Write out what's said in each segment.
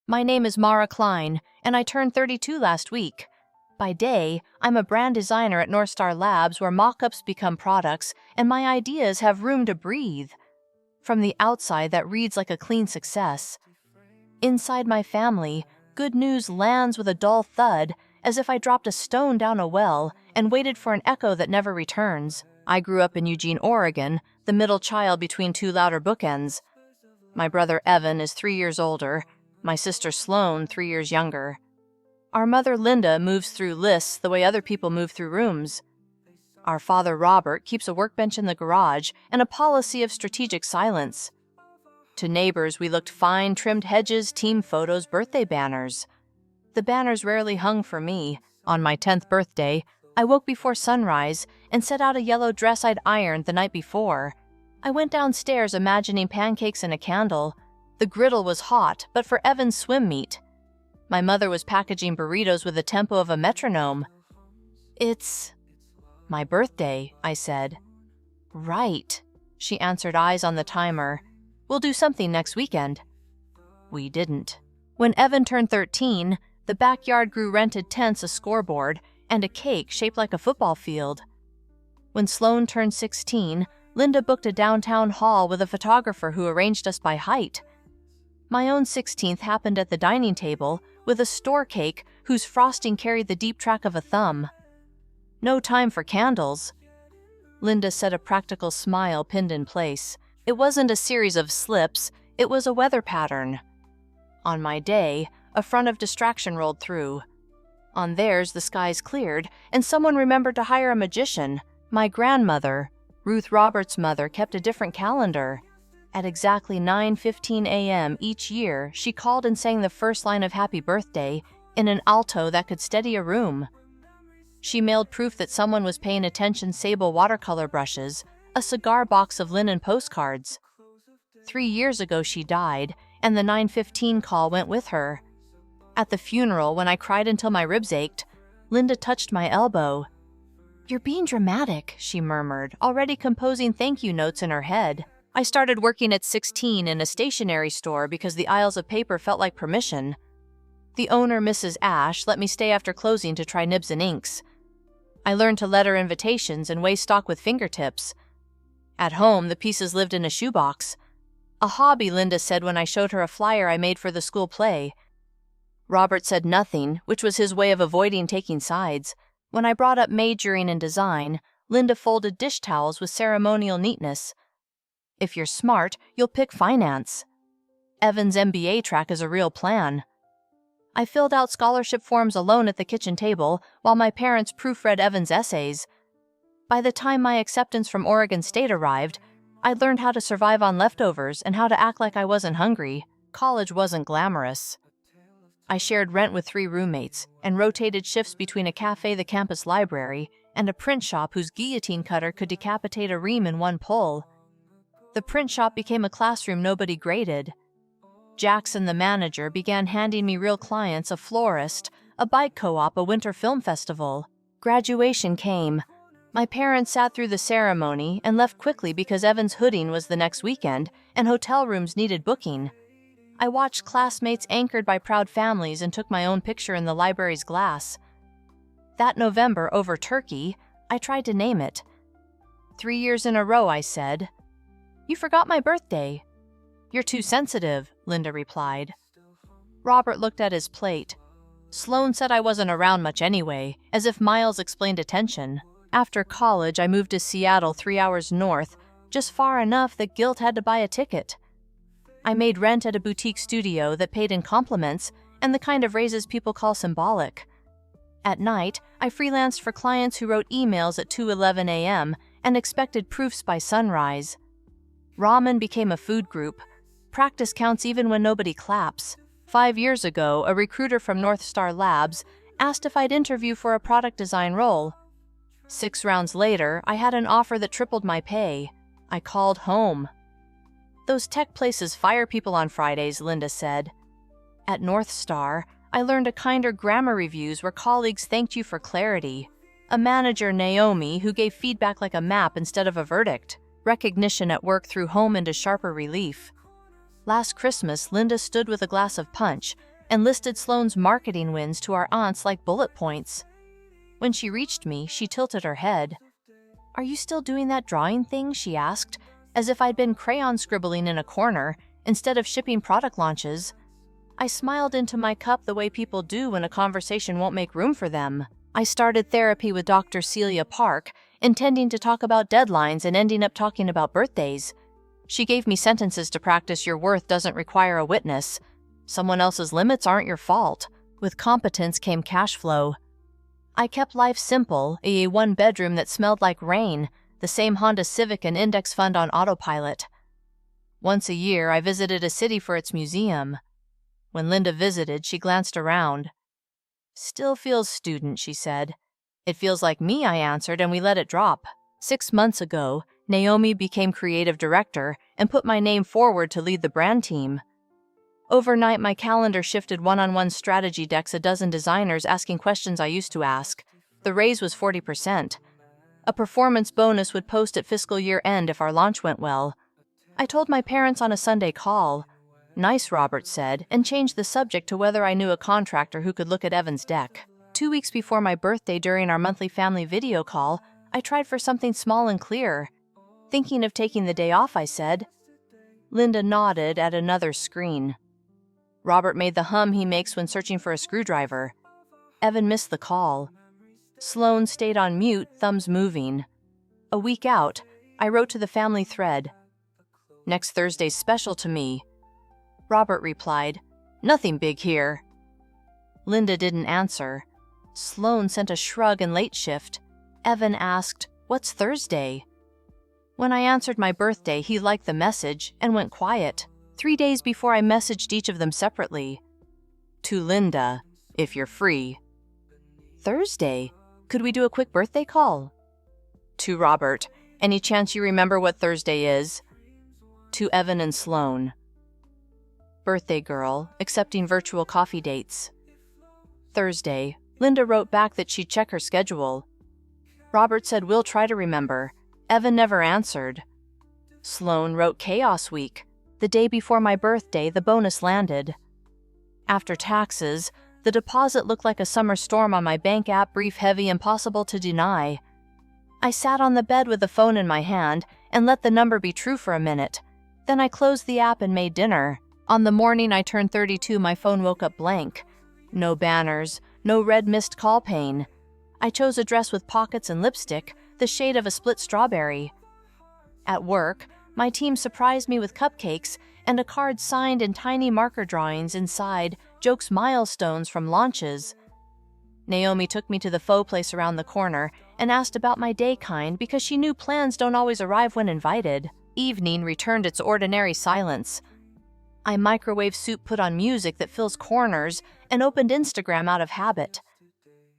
My name is Mara Klein, and I turned 32 last week. By day, I'm a brand designer at North Star Labs where mock-ups become products and my ideas have room to breathe. From the outside, that reads like a clean success. Inside my family, good news lands with a dull thud, as if I dropped a stone down a well and waited for an echo that never returns. I grew up in Eugene, Oregon, the middle child between two louder bookends. My brother Evan is 3 years older, my sister Sloane 3 years younger. Our mother Linda moves through lists the way other people move through rooms. Our father Robert keeps a workbench in the garage and a policy of strategic silence. To neighbors, we looked fine, trimmed hedges, team photos, birthday banners. The banners rarely hung for me. On my 10th birthday, I woke before sunrise and set out a yellow dress I'd ironed the night before. I went downstairs imagining pancakes and a candle. The griddle was hot, but for Evan's swim meet. My mother was packaging burritos with the tempo of a metronome. "It's my birthday," I said. "Right," she answered, eyes on the timer. "We'll do something next weekend." We didn't. When Evan turned 13, the backyard grew rented tents, a scoreboard, and a cake shaped like a football field. When Sloane turned 16, Linda booked a downtown hall with a photographer who arranged us by height. My own 16th happened at the dining table with a store cake whose frosting carried the deep track of a thumb. No time for candles. Linda said, a practical smile pinned in place. It wasn't a series of slips, it was a weather pattern. On my day, a front of distraction rolled through. On theirs, the skies cleared, and someone remembered to hire a magician. My grandmother, Ruth Roberts' mother, kept a different calendar. At exactly 9:15 a.m. each year, she called and sang the first line of Happy Birthday in an alto that could steady a room. She mailed proof that someone was paying attention: sable watercolor brushes, a cigar box of linen postcards. 3 years ago she died, and the 9:15 call went with her. At the funeral, when I cried until my ribs ached, Linda touched my elbow. "You're being dramatic," she murmured, already composing thank you notes in her head. I started working at 16 in a stationery store because the aisles of paper felt like permission. The owner, Mrs. Ash, let me stay after closing to try nibs and inks. I learned to letter invitations and weigh stock with fingertips. At home, the pieces lived in a shoebox. A hobby, Linda said when I showed her a flyer I made for the school play. Robert said nothing, which was his way of avoiding taking sides. When I brought up majoring in design, Linda folded dish towels with ceremonial neatness. "If you're smart, you'll pick finance. Evan's MBA track is a real plan." I filled out scholarship forms alone at the kitchen table while my parents proofread Evan's essays. By the time my acceptance from Oregon State arrived, I'd learned how to survive on leftovers and how to act like I wasn't hungry. College wasn't glamorous. I shared rent with 3 roommates and rotated shifts between a cafe, the campus library, and a print shop whose guillotine cutter could decapitate a ream in one pull. The print shop became a classroom nobody graded. Jackson, the manager, began handing me real clients: a florist, a bike co-op, a winter film festival. Graduation came. My parents sat through the ceremony and left quickly because Evan's hooding was the next weekend and hotel rooms needed booking. I watched classmates anchored by proud families and took my own picture in the library's glass. That November, over turkey, I tried to name it. 3 years in a row, I said. "You forgot my birthday." "You're too sensitive," Linda replied. Robert looked at his plate. Sloane said I wasn't around much anyway, as if miles explained attention. After college, I moved to Seattle 3 hours north, just far enough that guilt had to buy a ticket. I made rent at a boutique studio that paid in compliments and the kind of raises people call symbolic. At night, I freelanced for clients who wrote emails at 2:11 a.m. and expected proofs by sunrise. Ramen became a food group. Practice counts even when nobody claps. 5 years ago, a recruiter from North Star Labs asked if I'd interview for a product design role. 6 rounds later, I had an offer that tripled my pay. I called home. "Those tech places fire people on Fridays," Linda said. At North Star, I learned a kinder grammar reviews where colleagues thanked you for clarity. A manager, Naomi, who gave feedback like a map instead of a verdict. Recognition at work threw home into sharper relief. Last Christmas, Linda stood with a glass of punch, and listed Sloane's marketing wins to our aunts like bullet points. When she reached me, she tilted her head. "Are you still doing that drawing thing?" she asked, as if I'd been crayon scribbling in a corner instead of shipping product launches. I smiled into my cup the way people do when a conversation won't make room for them. I started therapy with Dr. Celia Park, intending to talk about deadlines and ending up talking about birthdays. She gave me sentences to practice. "Your worth doesn't require a witness. Someone else's limits aren't your fault." With competence came cash flow. I kept life simple, a one-bedroom that smelled like rain, the same Honda Civic and index fund on autopilot. Once a year, I visited a city for its museum. When Linda visited, she glanced around. "Still feels student," she said. "It feels like me," I answered, and we let it drop. 6 months ago, Naomi became creative director and put my name forward to lead the brand team. Overnight, my calendar shifted one-on-one strategy decks, a dozen designers asking questions I used to ask. The raise was 40%. A performance bonus would post at fiscal year end if our launch went well. I told my parents on a Sunday call. "Nice," Robert said, and changed the subject to whether I knew a contractor who could look at Evan's deck. 2 weeks before my birthday, during our monthly family video call, I tried for something small and clear. "Thinking of taking the day off," I said. Linda nodded at another screen. Robert made the hum he makes when searching for a screwdriver. Evan missed the call. Sloane stayed on mute, thumbs moving. A week out, I wrote to the family thread. "Next Thursday's special to me." Robert replied, "Nothing big here." Linda didn't answer. Sloane sent a shrug and late shift. Evan asked, "What's Thursday?" When I answered my birthday, he liked the message and went quiet. 3 days before, I messaged each of them separately. To Linda, "If you're free." "Thursday? Could we do a quick birthday call?" To Robert, "Any chance you remember what Thursday is?" To Evan and Sloane. Birthday girl, accepting virtual coffee dates. Thursday. Linda wrote back that she'd check her schedule. Robert said, "We'll try to remember." Evan never answered. Sloane wrote chaos week. The day before my birthday, the bonus landed. After taxes, the deposit looked like a summer storm on my bank app, brief, heavy, impossible to deny. I sat on the bed with the phone in my hand and let the number be true for a minute. Then I closed the app and made dinner. On the morning I turned 32, my phone woke up blank. No banners, no red missed call pane. I chose a dress with pockets and lipstick, the shade of a split strawberry. At work, my team surprised me with cupcakes and a card signed in tiny marker drawings inside, jokes milestones from launches. Naomi took me to the faux place around the corner and asked about my day kind because she knew plans don't always arrive when invited. Evening returned its ordinary silence. I microwaved soup, put on music that fills corners, and opened Instagram out of habit.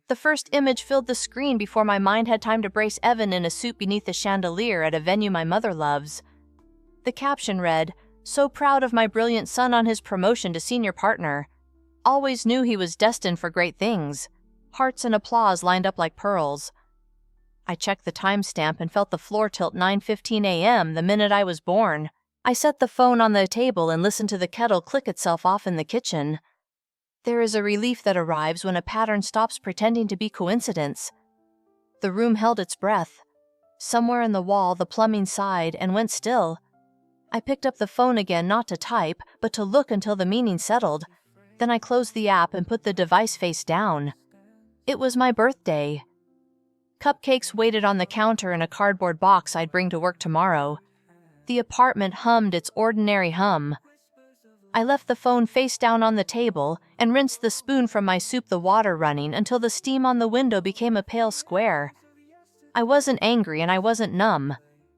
The first image filled the screen before my mind had time to brace Evan in a suit beneath the chandelier at a venue my mother loves. The caption read, "So proud of my brilliant son on his promotion to senior partner. Always knew he was destined for great things." Hearts and applause lined up like pearls. I checked the timestamp and felt the floor tilt. 9:15 a.m., the minute I was born. I set the phone on the table and listened to the kettle click itself off in the kitchen. There is a relief that arrives when a pattern stops pretending to be coincidence. The room held its breath. Somewhere in the wall, the plumbing sighed and went still. I picked up the phone again, not to type, but to look until the meaning settled. Then I closed the app and put the device face down. It was my birthday. Cupcakes waited on the counter in a cardboard box I'd bring to work tomorrow. The apartment hummed its ordinary hum. I left the phone face down on the table and rinsed the spoon from my soup, the water running, until the steam on the window became a pale square. I wasn't angry and I wasn't numb.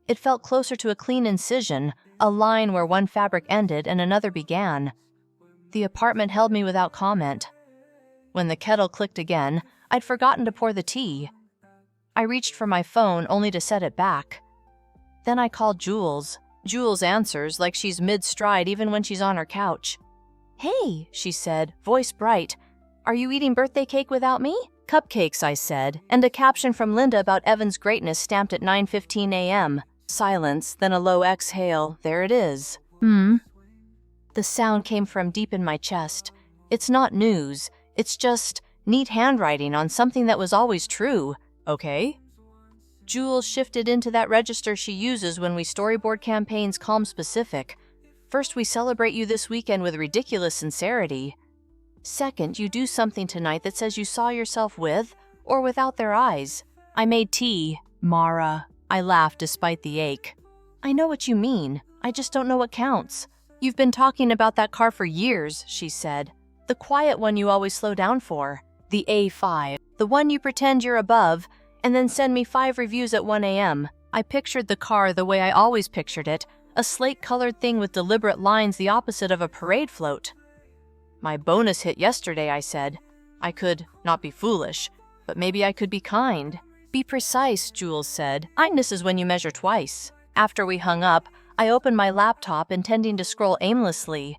It felt closer to a clean incision, a line where one fabric ended and another began. The apartment held me without comment. When the kettle clicked again, I'd forgotten to pour the tea. I reached for my phone only to set it back. Then I called Jules. Jules answers like she's mid-stride even when she's on her couch. "Hey," she said, voice bright. "Are you eating birthday cake without me?" "Cupcakes," I said, and a caption from Linda about Evan's greatness stamped at 9:15 a.m. Silence, then a low exhale. "There it is." The sound came from deep in my chest. It's not news. It's just neat handwriting on something that was always true, okay? Jules shifted into that register she uses when we storyboard campaigns calm specific. First, we celebrate you this weekend with ridiculous sincerity. Second, you do something tonight that says you saw yourself with or without their eyes. I made tea, Mara. I laughed despite the ache. I know what you mean. I just don't know what counts. You've been talking about that car for years, she said. The quiet one you always slow down for. The A5. The one you pretend you're above, and then send me 5 reviews at 1 a.m. I pictured the car the way I always pictured it, a slate-colored thing with deliberate lines the opposite of a parade float. My bonus hit yesterday, I said. I could not be foolish, but maybe I could be kind. Be precise, Jules said. Kindness is when you measure twice. After we hung up, I opened my laptop intending to scroll aimlessly.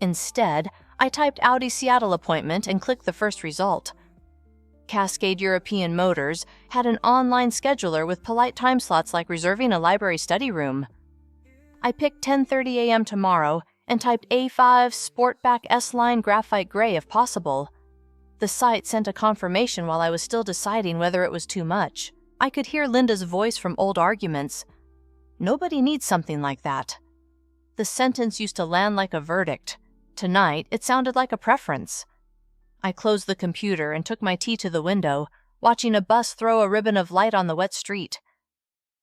Instead, I typed Audi Seattle appointment and clicked the first result. Cascade European Motors had an online scheduler with polite time slots like reserving a library study room. I picked 10:30 a.m. tomorrow and typed A5 Sportback S-Line Graphite Gray if possible. The site sent a confirmation while I was still deciding whether it was too much. I could hear Linda's voice from old arguments. Nobody needs something like that. The sentence used to land like a verdict. Tonight, it sounded like a preference. I closed the computer and took my tea to the window, watching a bus throw a ribbon of light on the wet street.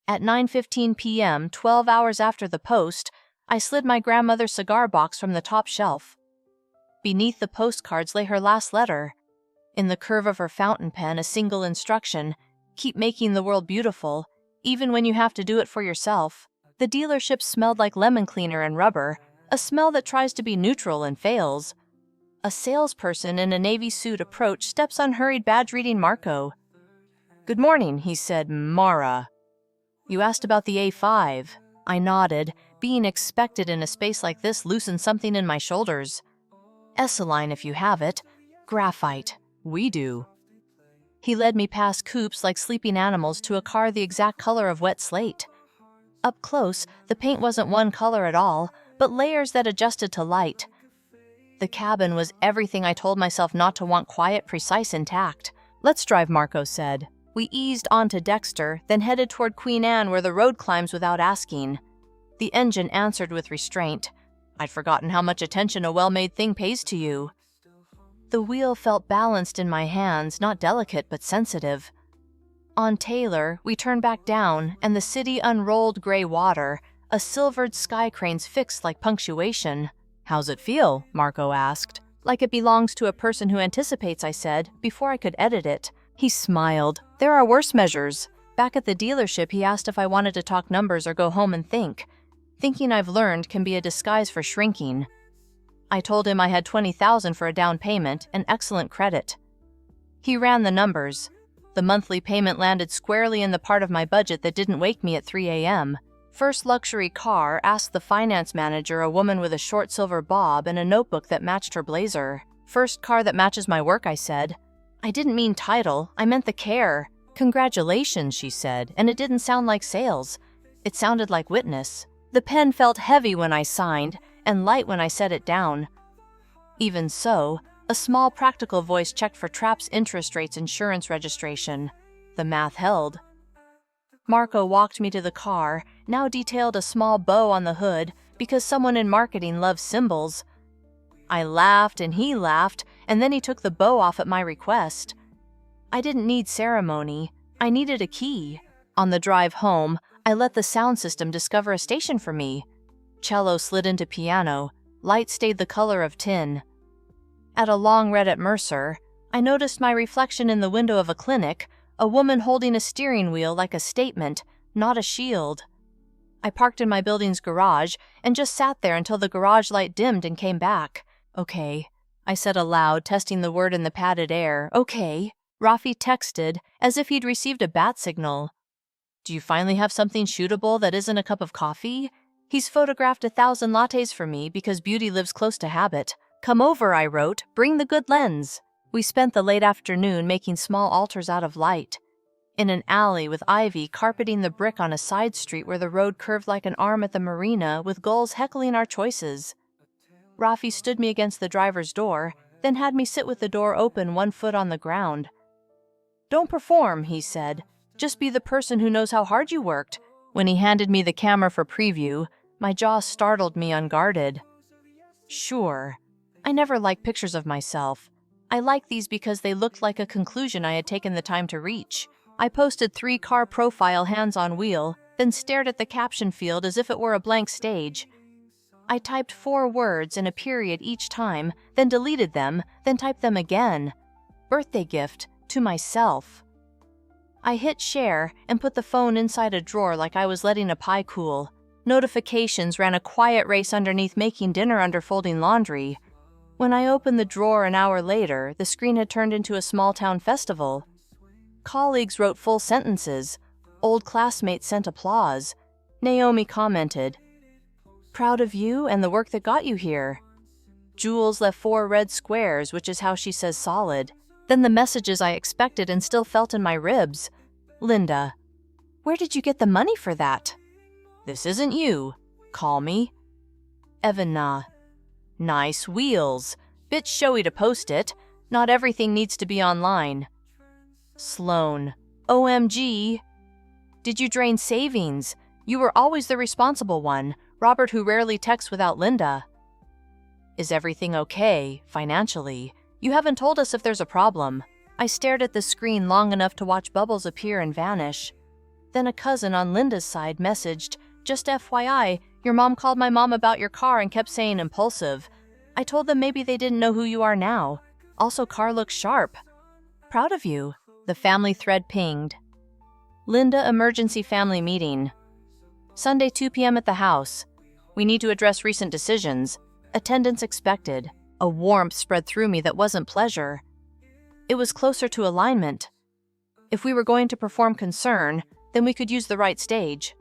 At 9:15 p.m., 12 hours after the post, I slid my grandmother's cigar box from the top shelf. Beneath the postcards lay her last letter. In the curve of her fountain pen, a single instruction: keep making the world beautiful, even when you have to do it for yourself. The dealership smelled like lemon cleaner and rubber, a smell that tries to be neutral and fails. A salesperson in a navy suit approached, steps unhurried, badge-reading Marco. Good morning, he said. Mara. You asked about the A5. I nodded. Being expected in a space like this loosened something in my shoulders. S-Line if you have it. Graphite. We do. He led me past coupes like sleeping animals to a car the exact color of wet slate. Up close, the paint wasn't one color at all, but layers that adjusted to light. The cabin was everything I told myself not to want: quiet, precise, intact. Let's drive, Marco said. We eased onto Dexter, then headed toward Queen Anne where the road climbs without asking. The engine answered with restraint. I'd forgotten how much attention a well-made thing pays to you. The wheel felt balanced in my hands, not delicate but sensitive. On Taylor, we turned back down, and the city unrolled gray water, a silvered sky cranes fixed like punctuation. How's it feel? Marco asked. Like it belongs to a person who anticipates, I said, before I could edit it. He smiled. There are worse measures. Back at the dealership, he asked if I wanted to talk numbers or go home and think. Thinking, I've learned, can be a disguise for shrinking. I told him I had $20,000 for a down payment and excellent credit. He ran the numbers. The monthly payment landed squarely in the part of my budget that didn't wake me at 3 a.m. First luxury car, asked the finance manager, a woman with a short silver bob and a notebook that matched her blazer. First car that matches my work, I said. I didn't mean title, I meant the care. Congratulations, she said, and it didn't sound like sales. It sounded like witness. The pen felt heavy when I signed, and light when I set it down. Even so, a small practical voice checked for traps, interest rates, insurance registration. The math held. Marco walked me to the car, now detailed a small bow on the hood because someone in marketing loves symbols. I laughed and he laughed, and then he took the bow off at my request. I didn't need ceremony. I needed a key. On the drive home, I let the sound system discover a station for me. Cello slid into piano. Light stayed the color of tin. At a long red at Mercer, I noticed my reflection in the window of a clinic, a woman holding a steering wheel like a statement, not a shield. I parked in my building's garage and just sat there until the garage light dimmed and came back. Okay, I said aloud, testing the word in the padded air. Okay. Rafi texted, as if he'd received a bat signal. Do you finally have something shootable that isn't a cup of coffee? He's photographed 1,000 lattes for me because beauty lives close to habit. Come over, I wrote. Bring the good lens. We spent the late afternoon making small altars out of light. In an alley with ivy carpeting the brick on a side street where the road curved like an arm at the marina with gulls heckling our choices. Rafi stood me against the driver's door, then had me sit with the door open, one foot on the ground. "Don't perform," he said. "Just be the person who knows how hard you worked." When he handed me the camera for preview, my jaw startled me unguarded. Sure. I never liked pictures of myself. I liked these because they looked like a conclusion I had taken the time to reach. I posted 3 car profile hands on wheel, then stared at the caption field as if it were a blank stage. I typed 4 words and a period each time, then deleted them, then typed them again. Birthday gift to myself. I hit share and put the phone inside a drawer like I was letting a pie cool. Notifications ran a quiet race underneath making dinner under folding laundry. When I opened the drawer an hour later, the screen had turned into a small-town festival. Colleagues wrote full sentences. Old classmates sent applause. Naomi commented, "Proud of you and the work that got you here." Jules left 4 red squares, which is how she says solid. Then the messages I expected and still felt in my ribs. Linda, "Where did you get the money for that?" "This isn't you. Call me." Evan, "Nice wheels. Bit showy to post it. Not everything needs to be online." Sloan, "OMG. Did you drain savings? You were always the responsible one. Robert, who rarely texts without Linda." "Is everything okay, financially? You haven't told us if there's a problem." I stared at the screen long enough to watch bubbles appear and vanish. Then a cousin on Linda's side messaged, "Just FYI, your mom called my mom about your car and kept saying impulsive. I told them maybe they didn't know who you are now. Also, car looks sharp. Proud of you." The family thread pinged. Linda, emergency family meeting. Sunday 2 p.m. at the house. We need to address recent decisions. Attendance expected. A warmth spread through me that wasn't pleasure. It was closer to alignment. If we were going to perform concern, then we could use the right stage.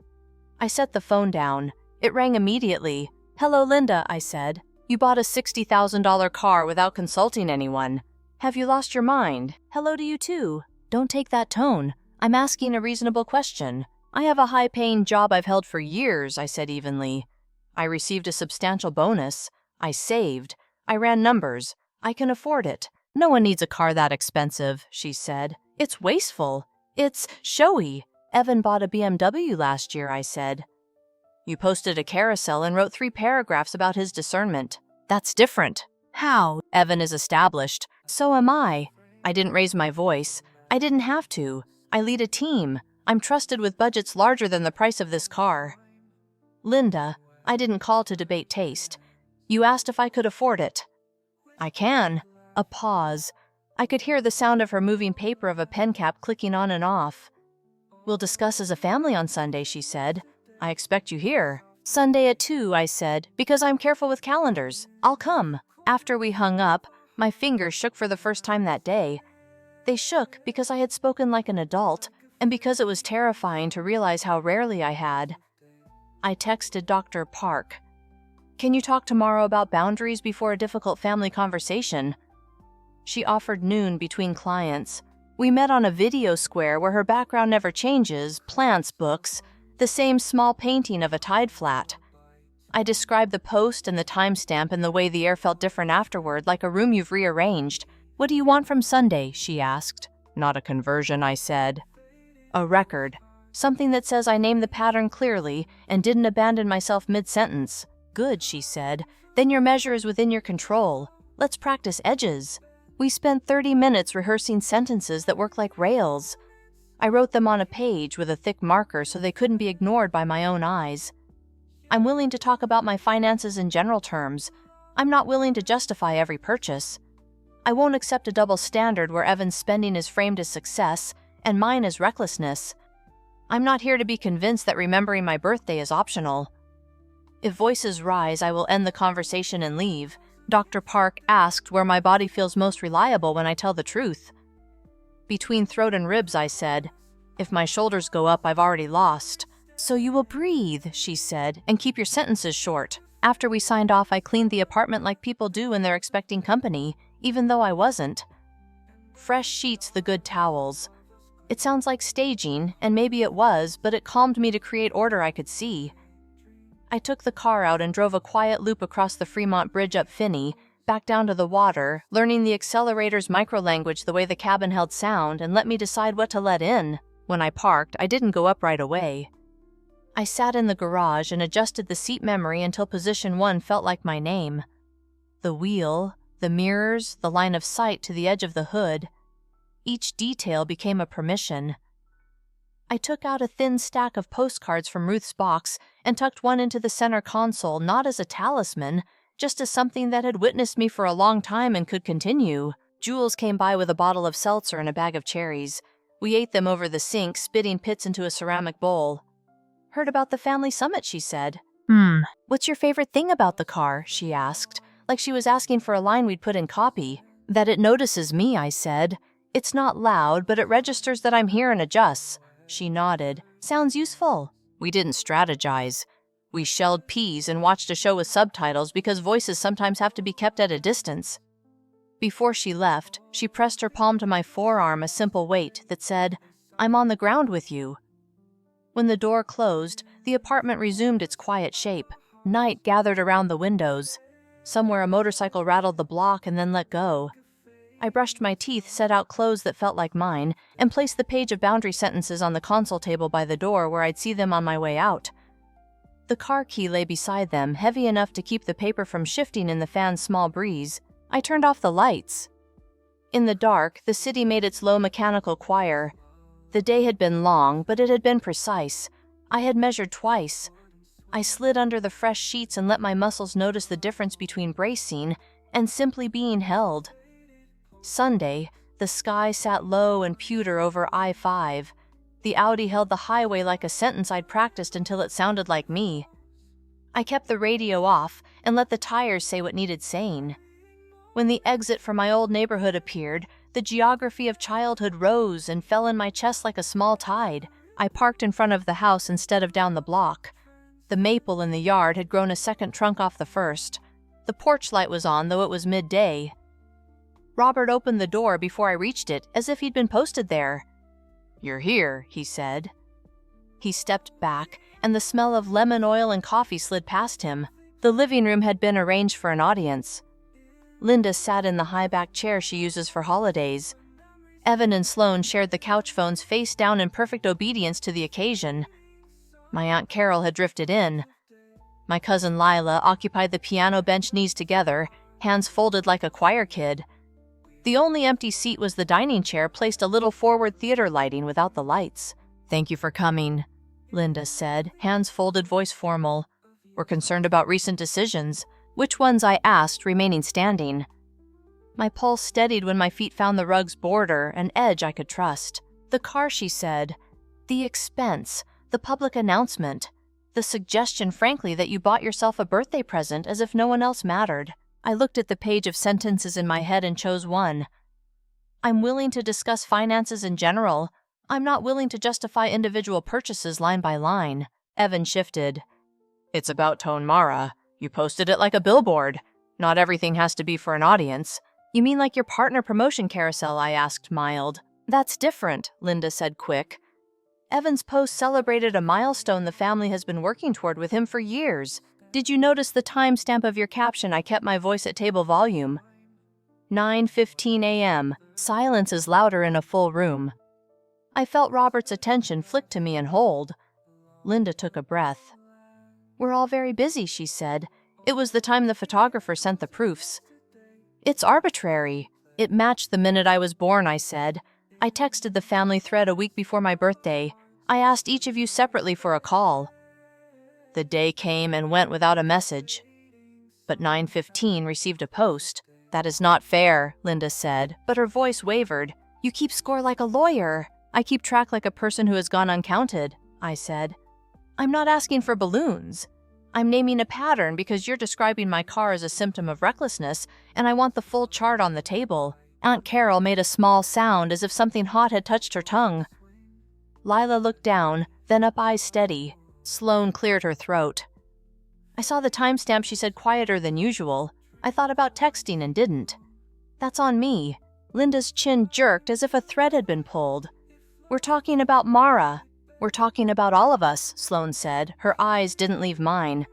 I set the phone down. It rang immediately. "Hello, Linda," I said. "You bought a $60,000 car without consulting anyone. Have you lost your mind?" "Hello to you too. Don't take that tone. I'm asking a reasonable question. I have a high-paying job I've held for years," I said evenly. "I received a substantial bonus. I saved. I ran numbers. I can afford it. No one needs a car that expensive," she said. "It's wasteful. It's showy. Evan bought a BMW last year," I said. "You posted a carousel and wrote 3 paragraphs about his discernment. That's different." "How?" "Evan is established. So am I. I didn't raise my voice. I didn't have to. I lead a team. I'm trusted with budgets larger than the price of this car." "Linda, I didn't call to debate taste. You asked if I could afford it." "I can." A pause. I could hear the sound of her moving paper of a pen cap clicking on and off. "We'll discuss as a family on Sunday," she said. "I expect you here." "Sunday at 2, I said, "because I'm careful with calendars. I'll come." After we hung up, my fingers shook for the first time that day. They shook because I had spoken like an adult, and because it was terrifying to realize how rarely I had. I texted Dr. Park. "Can you talk tomorrow about boundaries before a difficult family conversation?" She offered noon between clients. We met on a video square where her background never changes, plants, books, the same small painting of a tide flat. I described the post and the timestamp and the way the air felt different afterward, like a room you've rearranged. "What do you want from Sunday?" she asked. "Not a conversion," I said. "A record. Something that says I named the pattern clearly and didn't abandon myself mid-sentence." "Good," she said. "Then your measure is within your control. Let's practice edges." We spent 30 minutes rehearsing sentences that work like rails. I wrote them on a page with a thick marker so they couldn't be ignored by my own eyes. I'm willing to talk about my finances in general terms. I'm not willing to justify every purchase. I won't accept a double standard where Evan's spending is framed as success and mine as recklessness. I'm not here to be convinced that remembering my birthday is optional. If voices rise, I will end the conversation and leave. Dr. Park asked where my body feels most reliable when I tell the truth. Between throat and ribs, I said. If my shoulders go up, I've already lost. "So you will breathe," she said, "and keep your sentences short." After we signed off, I cleaned the apartment like people do when they're expecting company, even though I wasn't. Fresh sheets, the good towels. It sounds like staging, and maybe it was, but it calmed me to create order I could see. I took the car out and drove a quiet loop across the Fremont Bridge up Finney, back down to the water, learning the accelerator's microlanguage the way the cabin held sound and let me decide what to let in. When I parked, I didn't go up right away. I sat in the garage and adjusted the seat memory until position 1 felt like my name. The wheel, the mirrors, the line of sight to the edge of the hood. Each detail became a permission. I took out a thin stack of postcards from Ruth's box and tucked one into the center console, not as a talisman, just as something that had witnessed me for a long time and could continue. Jules came by with a bottle of seltzer and a bag of cherries. We ate them over the sink, spitting pits into a ceramic bowl. "Heard about the family summit," she said. "What's your favorite thing about the car?" she asked, like she was asking for a line we'd put in copy. "That it notices me," I said. "It's not loud, but it registers that I'm here and adjusts." She nodded. "Sounds useful." We didn't strategize. We shelled peas and watched a show with subtitles because voices sometimes have to be kept at a distance. Before she left, she pressed her palm to my forearm, a simple weight that said, "I'm on the ground with you." When the door closed, the apartment resumed its quiet shape. Night gathered around the windows. Somewhere a motorcycle rattled the block and then let go. I brushed my teeth, set out clothes that felt like mine, and placed the page of boundary sentences on the console table by the door where I'd see them on my way out. The car key lay beside them, heavy enough to keep the paper from shifting in the fan's small breeze. I turned off the lights. In the dark, the city made its low mechanical choir. The day had been long, but it had been precise. I had measured twice. I slid under the fresh sheets and let my muscles notice the difference between bracing and simply being held. Sunday, the sky sat low and pewter over I-5. The Audi held the highway like a sentence I'd practiced until it sounded like me. I kept the radio off and let the tires say what needed saying. When the exit from my old neighborhood appeared, the geography of childhood rose and fell in my chest like a small tide. I parked in front of the house instead of down the block. The maple in the yard had grown a second trunk off the first. The porch light was on, though it was midday. Robert opened the door before I reached it, as if he'd been posted there. "You're here," he said. He stepped back, and the smell of lemon oil and coffee slid past him. The living room had been arranged for an audience. Linda sat in the high-back chair she uses for holidays. Evan and Sloane shared the couch phones face down in perfect obedience to the occasion. My Aunt Carol had drifted in. My cousin Lila occupied the piano bench, knees together, hands folded like a choir kid. The only empty seat was the dining chair, placed a little forward theater lighting without the lights. "Thank you for coming," Linda said, hands folded, voice formal. "We're concerned about recent decisions." "Which ones?" I asked, remaining standing. My pulse steadied when my feet found the rug's border, an edge I could trust. "The car," she said. "The expense, the public announcement, the suggestion, frankly, that you bought yourself a birthday present as if no one else mattered." I looked at the page of sentences in my head and chose one. "I'm willing to discuss finances in general. I'm not willing to justify individual purchases line by line." Evan shifted. "It's about Tone Mara. You posted it like a billboard. Not everything has to be for an audience." "You mean like your partner promotion carousel?" I asked, mild. "That's different," Linda said, quick. "Evan's post celebrated a milestone the family has been working toward with him for years. Did you notice the timestamp of your caption?" I kept my voice at table volume. 9:15 a.m. Silence is louder in a full room. I felt Robert's attention flick to me and hold. Linda took a breath. "We're all very busy," she said. It was the time the photographer sent the proofs. "It's arbitrary." "It matched the minute I was born," I said. "I texted the family thread a week before my birthday. I asked each of you separately for a call." The day came and went without a message. But 9:15 received a post. "That is not fair," Linda said, but her voice wavered. "You keep score like a lawyer." "I keep track like a person who has gone uncounted," I said. "I'm not asking for balloons. I'm naming a pattern because you're describing my car as a symptom of recklessness, and I want the full chart on the table." Aunt Carol made a small sound as if something hot had touched her tongue. Lila looked down, then up, eyes steady. Sloane cleared her throat. "I saw the timestamp," she said, quieter than usual. "I thought about texting and didn't." "That's on me." Linda's chin jerked as if a thread had been pulled. "We're talking about Mara." "We're talking about all of us," Sloane said. Her eyes didn't leave mine.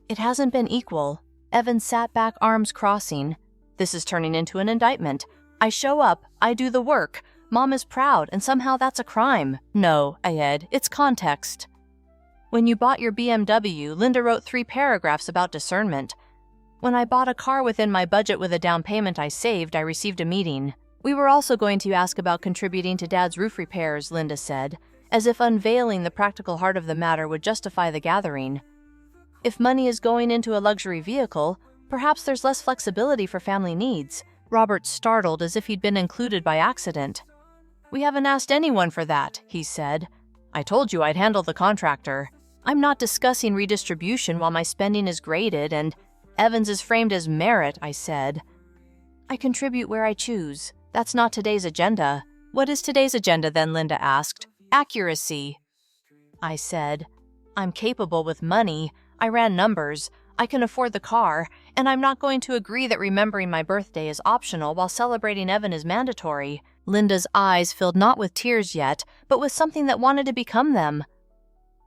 "It hasn't been equal." Evan sat back, arms crossing. This is turning into an indictment. I show up, I do the work. Mom is proud, and somehow that's a crime. No, Ayed, it's context. When you bought your BMW, Linda wrote 3 paragraphs about discernment. When I bought a car within my budget with a down payment I saved, I received a meeting. We were also going to ask about contributing to Dad's roof repairs, Linda said, as if unveiling the practical heart of the matter would justify the gathering. If money is going into a luxury vehicle, perhaps there's less flexibility for family needs. Robert startled as if he'd been included by accident. We haven't asked anyone for that, he said. I told you I'd handle the contractor. I'm not discussing redistribution while my spending is graded and Evans is framed as merit, I said. I contribute where I choose. That's not today's agenda. What is today's agenda then, Linda asked. Accuracy. I said, I'm capable with money. I ran numbers. I can afford the car, and I'm not going to agree that remembering my birthday is optional while celebrating Evan is mandatory. Linda's eyes filled not with tears yet, but with something that wanted to become them.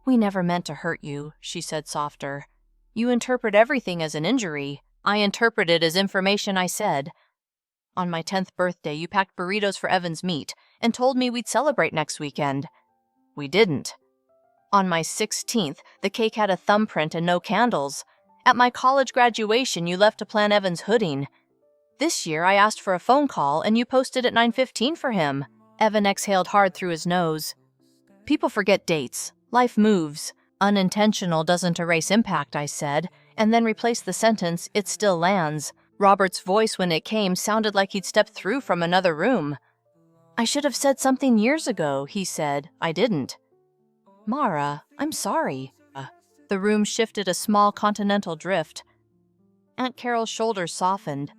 We never meant to hurt you, she said softer. You interpret everything as an injury. I interpret it as information, I said. On my 10th birthday, you packed burritos for Evan's meet and told me we'd celebrate next weekend. We didn't. On my 16th, the cake had a thumbprint and no candles. At my college graduation, you left to plan Evan's hooding. This year, I asked for a phone call and you posted at 9:15 for him. Evan exhaled hard through his nose. People forget dates. Life moves. Unintentional doesn't erase impact, I said, and then replaced the sentence, it still lands. Robert's voice when it came sounded like he'd stepped through from another room. I should have said something years ago, he said. I didn't. Mara, I'm sorry. The room shifted a small continental drift. Aunt Carol's shoulders softened.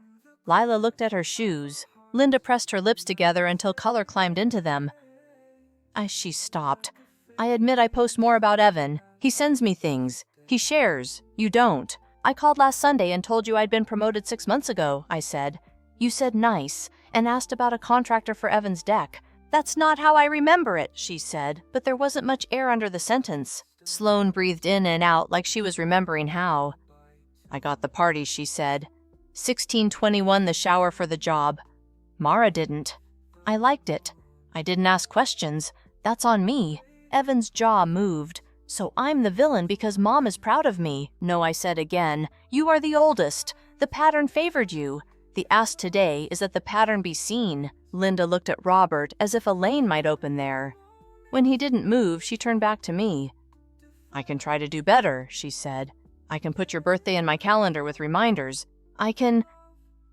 Lila looked at her shoes. Linda pressed her lips together until color climbed into them. She stopped. I admit I post more about Evan. He sends me things. He shares. You don't. I called last Sunday and told you I'd been promoted 6 months ago, I said. You said nice, and asked about a contractor for Evan's deck. That's not how I remember it, she said, but there wasn't much air under the sentence. Sloane breathed in and out like she was remembering how. I got the party, she said. 1621 the shower for the job. Mara didn't. I liked it. I didn't ask questions. That's on me. Evan's jaw moved. So I'm the villain because Mom is proud of me. No, I said again. You are the oldest. The pattern favored you. The ask today is that the pattern be seen. Linda looked at Robert as if a lane might open there. When he didn't move, she turned back to me. I can try to do better, she said. I can put your birthday in my calendar with reminders. I can...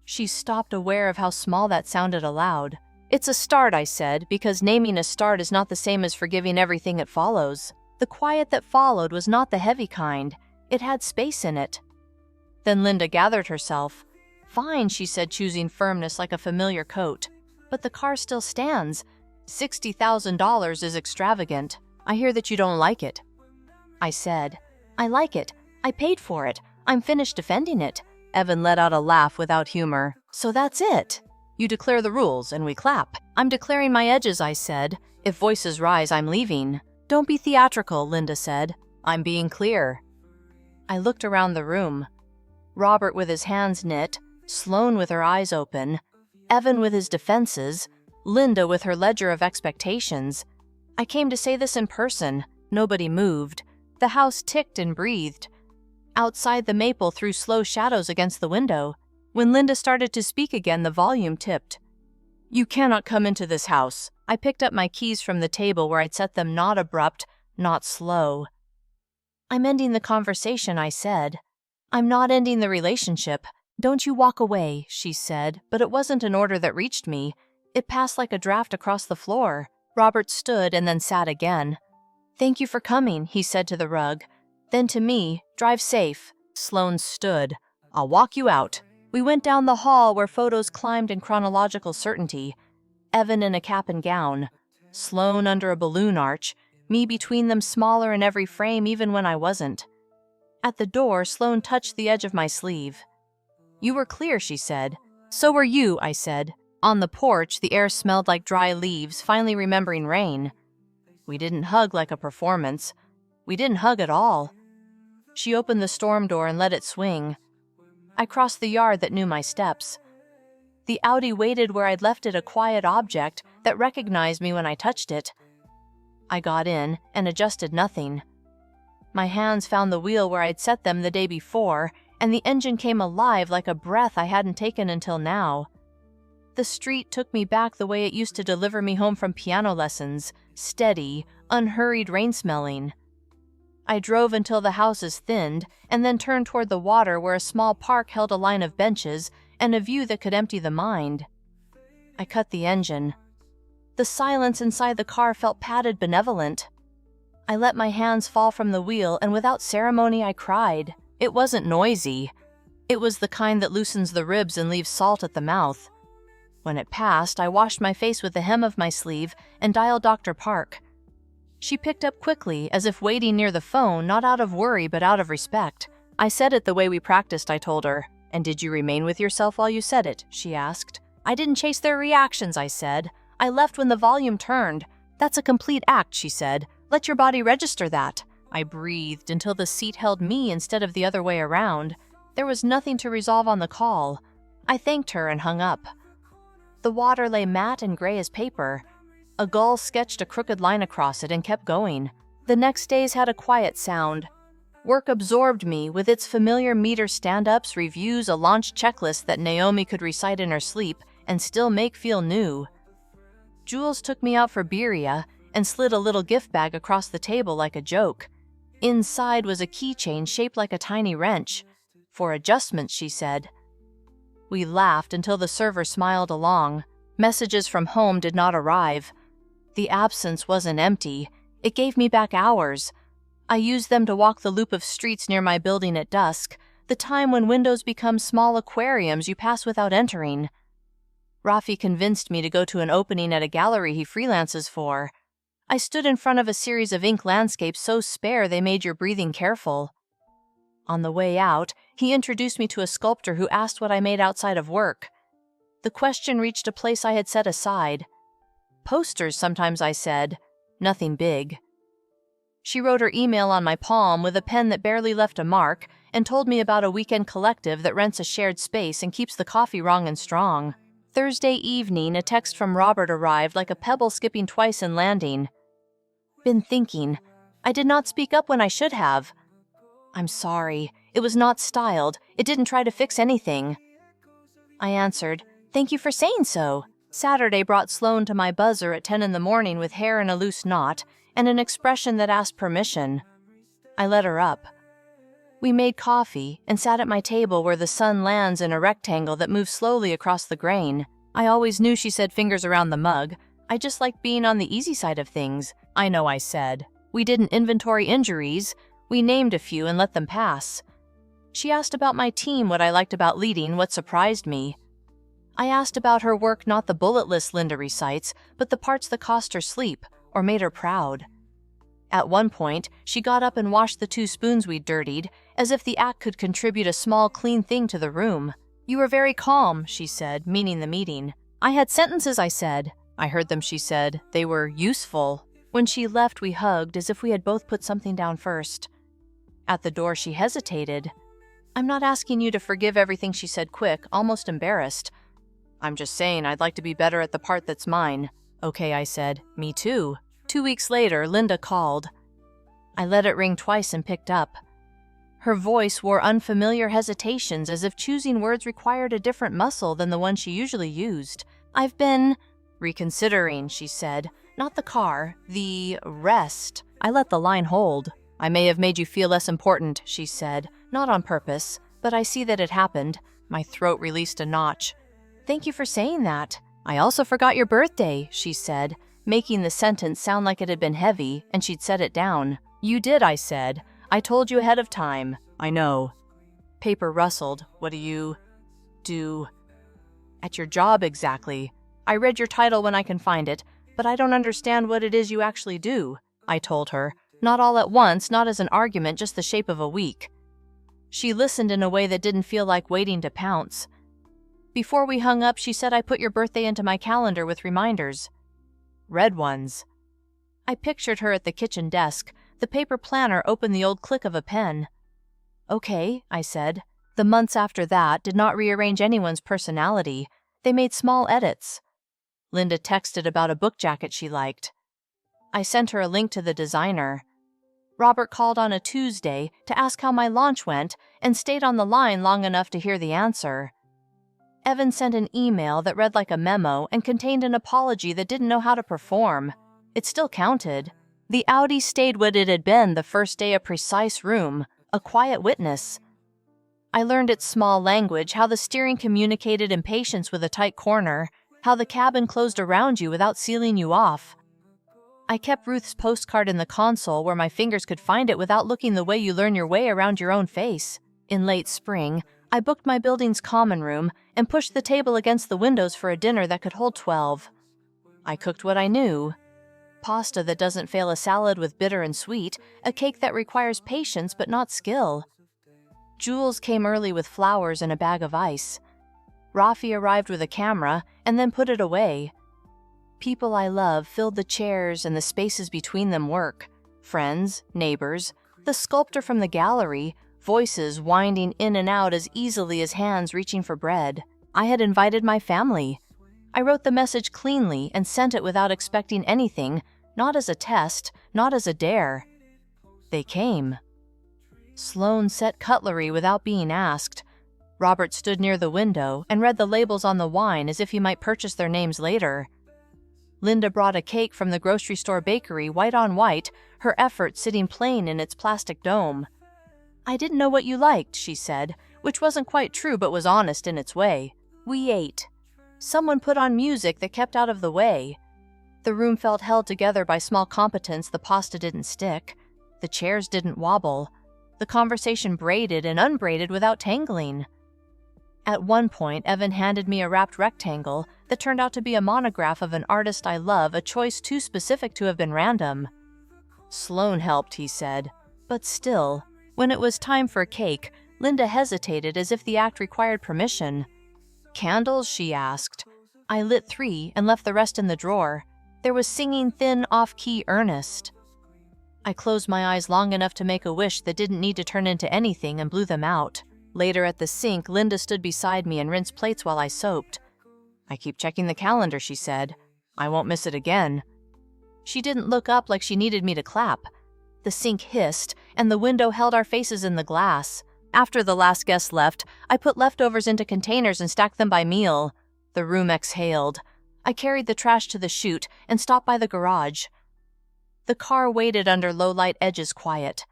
She stopped, aware of how small that sounded aloud. It's a start, I said, because naming a start is not the same as forgiving everything it follows. The quiet that followed was not the heavy kind. It had space in it. Then Linda gathered herself. Fine, she said, choosing firmness like a familiar coat. But the car still stands. $60,000 is extravagant. I hear that you don't like it. I said, I like it. I paid for it. I'm finished defending it. Evan let out a laugh without humor. So that's it. You declare the rules and we clap. I'm declaring my edges, I said. If voices rise, I'm leaving. Don't be theatrical, Linda said. I'm being clear. I looked around the room. Robert with his hands knit, Sloane with her eyes open, Evan with his defenses, Linda with her ledger of expectations. I came to say this in person. Nobody moved. The house ticked and breathed. Outside, the maple threw slow shadows against the window. When Linda started to speak again, the volume tipped. You cannot come into this house. I picked up my keys from the table where I'd set them, not abrupt, not slow. I'm ending the conversation, I said. I'm not ending the relationship. Don't you walk away, she said, but it wasn't an order that reached me. It passed like a draft across the floor. Robert stood and then sat again. Thank you for coming, he said to the rug. Then to me, drive safe. Sloane stood. I'll walk you out. We went down the hall where photos climbed in chronological certainty. Evan in a cap and gown. Sloane under a balloon arch. Me between them, smaller in every frame even when I wasn't. At the door, Sloane touched the edge of my sleeve. You were clear, she said. So were you, I said. On the porch, the air smelled like dry leaves, finally remembering rain. We didn't hug like a performance. We didn't hug at all. She opened the storm door and let it swing. I crossed the yard that knew my steps. The Audi waited where I'd left it, a quiet object that recognized me when I touched it. I got in and adjusted nothing. My hands found the wheel where I'd set them the day before, and the engine came alive like a breath I hadn't taken until now. The street took me back the way it used to deliver me home from piano lessons, steady, unhurried, rain-smelling. I drove until the houses thinned, and then turned toward the water where a small park held a line of benches and a view that could empty the mind. I cut the engine. The silence inside the car felt padded benevolent. I let my hands fall from the wheel, and without ceremony I cried. It wasn't noisy. It was the kind that loosens the ribs and leaves salt at the mouth. When it passed, I washed my face with the hem of my sleeve and dialed Dr. Park. She picked up quickly, as if waiting near the phone, not out of worry but out of respect. I said it the way we practiced, I told her. And did you remain with yourself while you said it? She asked. I didn't chase their reactions, I said. I left when the volume turned. That's a complete act, she said. Let your body register that. I breathed until the seat held me instead of the other way around. There was nothing to resolve on the call. I thanked her and hung up. The water lay matte and gray as paper. A gull sketched a crooked line across it and kept going. The next days had a quiet sound. Work absorbed me with its familiar meter stand-ups, reviews, a launch checklist that Naomi could recite in her sleep and still make feel new. Jules took me out for birria and slid a little gift bag across the table like a joke. Inside was a keychain shaped like a tiny wrench. For adjustments, she said. We laughed until the server smiled along. Messages from home did not arrive. The absence wasn't empty. It gave me back hours. I used them to walk the loop of streets near my building at dusk, the time when windows become small aquariums you pass without entering. Rafi convinced me to go to an opening at a gallery he freelances for. I stood in front of a series of ink landscapes so spare they made your breathing careful. On the way out, he introduced me to a sculptor who asked what I made outside of work. The question reached a place I had set aside. Posters, sometimes, I said. Nothing big. She wrote her email on my palm with a pen that barely left a mark and told me about a weekend collective that rents a shared space and keeps the coffee wrong and strong. Thursday evening, a text from Robert arrived like a pebble skipping twice and landing. Been thinking. I did not speak up when I should have. I'm sorry. It was not styled. It didn't try to fix anything. I answered, Thank you for saying so. Saturday brought Sloane to my buzzer at 10 in the morning with hair in a loose knot and an expression that asked permission. I let her up. We made coffee and sat at my table where the sun lands in a rectangle that moves slowly across the grain. I always knew she said fingers around the mug. I just liked being on the easy side of things. I know, I said. We didn't inventory injuries. We named a few and let them pass. She asked about my team, what I liked about leading, what surprised me. I asked about her work, not the bullet list Linda recites, but the parts that cost her sleep or made her proud. At one point, she got up and washed the 2 spoons we'd dirtied, as if the act could contribute a small, clean thing to the room. You were very calm, she said, meaning the meeting. I had sentences, I said. I heard them, she said. They were useful. When she left, we hugged as if we had both put something down first. At the door, she hesitated. I'm not asking you to forgive everything, she said quick, almost embarrassed. I'm just saying I'd like to be better at the part that's mine. Okay, I said. Me too. 2 weeks later, Linda called. I let it ring twice and picked up. Her voice wore unfamiliar hesitations, as if choosing words required a different muscle than the one she usually used. I've been reconsidering, she said. Not the car, the rest. I let the line hold. I may have made you feel less important, she said. Not on purpose, but I see that it happened. My throat released a notch. Thank you for saying that. I also forgot your birthday, she said, making the sentence sound like it had been heavy, and she'd set it down. You did, I said. I told you ahead of time. I know. Paper rustled. What do you do? At your job, exactly. I read your title when I can find it, but I don't understand what it is you actually do, I told her. Not all at once, not as an argument, just the shape of a week. She listened in a way that didn't feel like waiting to pounce. Before we hung up, she said I put your birthday into my calendar with reminders. Red ones. I pictured her at the kitchen desk, the paper planner open the old click of a pen. Okay, I said. The months after that did not rearrange anyone's personality. They made small edits. Linda texted about a book jacket she liked. I sent her a link to the designer. Robert called on a Tuesday to ask how my launch went and stayed on the line long enough to hear the answer. Evan sent an email that read like a memo and contained an apology that didn't know how to perform. It still counted. The Audi stayed what it had been the first day, a precise room, a quiet witness. I learned its small language, how the steering communicated impatience with a tight corner, how the cabin closed around you without sealing you off. I kept Ruth's postcard in the console where my fingers could find it without looking the way you learn your way around your own face. In late spring, I booked my building's common room and pushed the table against the windows for a dinner that could hold 12. I cooked what I knew. Pasta that doesn't fail a salad with bitter and sweet, a cake that requires patience but not skill. Jules came early with flowers and a bag of ice. Rafi arrived with a camera and then put it away. People I love filled the chairs and the spaces between them work. Friends, neighbors, the sculptor from the gallery, voices winding in and out as easily as hands reaching for bread. I had invited my family. I wrote the message cleanly and sent it without expecting anything, not as a test, not as a dare. They came. Sloane set cutlery without being asked. Robert stood near the window and read the labels on the wine as if he might purchase their names later. Linda brought a cake from the grocery store bakery, white on white, her effort sitting plain in its plastic dome. "I didn't know what you liked," she said, which wasn't quite true but was honest in its way. We ate. Someone put on music that kept out of the way. The room felt held together by small competence. The pasta didn't stick. The chairs didn't wobble. The conversation braided and unbraided without tangling. At one point, Evan handed me a wrapped rectangle that turned out to be a monograph of an artist I love, a choice too specific to have been random. Sloane helped, he said. But still, when it was time for cake, Linda hesitated as if the act required permission. "Candles?" she asked. I lit 3 and left the rest in the drawer. There was singing thin, off-key earnest. I closed my eyes long enough to make a wish that didn't need to turn into anything and blew them out. Later at the sink, Linda stood beside me and rinsed plates while I soaped. "I keep checking the calendar," she said. "I won't miss it again." She didn't look up like she needed me to clap. The sink hissed, and the window held our faces in the glass. After the last guest left, I put leftovers into containers and stacked them by meal. The room exhaled. I carried the trash to the chute and stopped by the garage. The car waited under low-light edges quiet.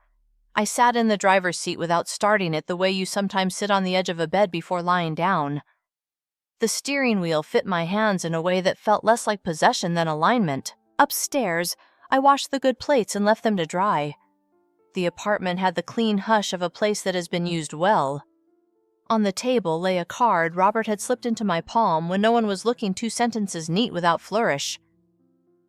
I sat in the driver's seat without starting it the way you sometimes sit on the edge of a bed before lying down. The steering wheel fit my hands in a way that felt less like possession than alignment. Upstairs, I washed the good plates and left them to dry. The apartment had the clean hush of a place that has been used well. On the table lay a card Robert had slipped into my palm when no one was looking, 2 sentences neat without flourish.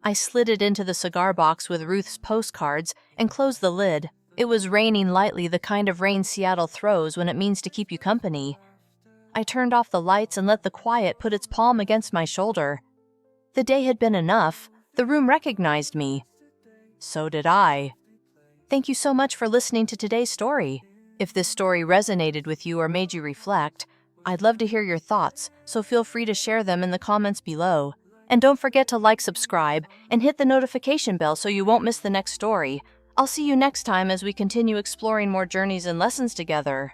I slid it into the cigar box with Ruth's postcards and closed the lid. It was raining lightly, the kind of rain Seattle throws when it means to keep you company. I turned off the lights and let the quiet put its palm against my shoulder. The day had been enough. The room recognized me. So did I. Thank you so much for listening to today's story. If this story resonated with you or made you reflect, I'd love to hear your thoughts, so feel free to share them in the comments below. And don't forget to like, subscribe, and hit the notification bell so you won't miss the next story. I'll see you next time as we continue exploring more journeys and lessons together.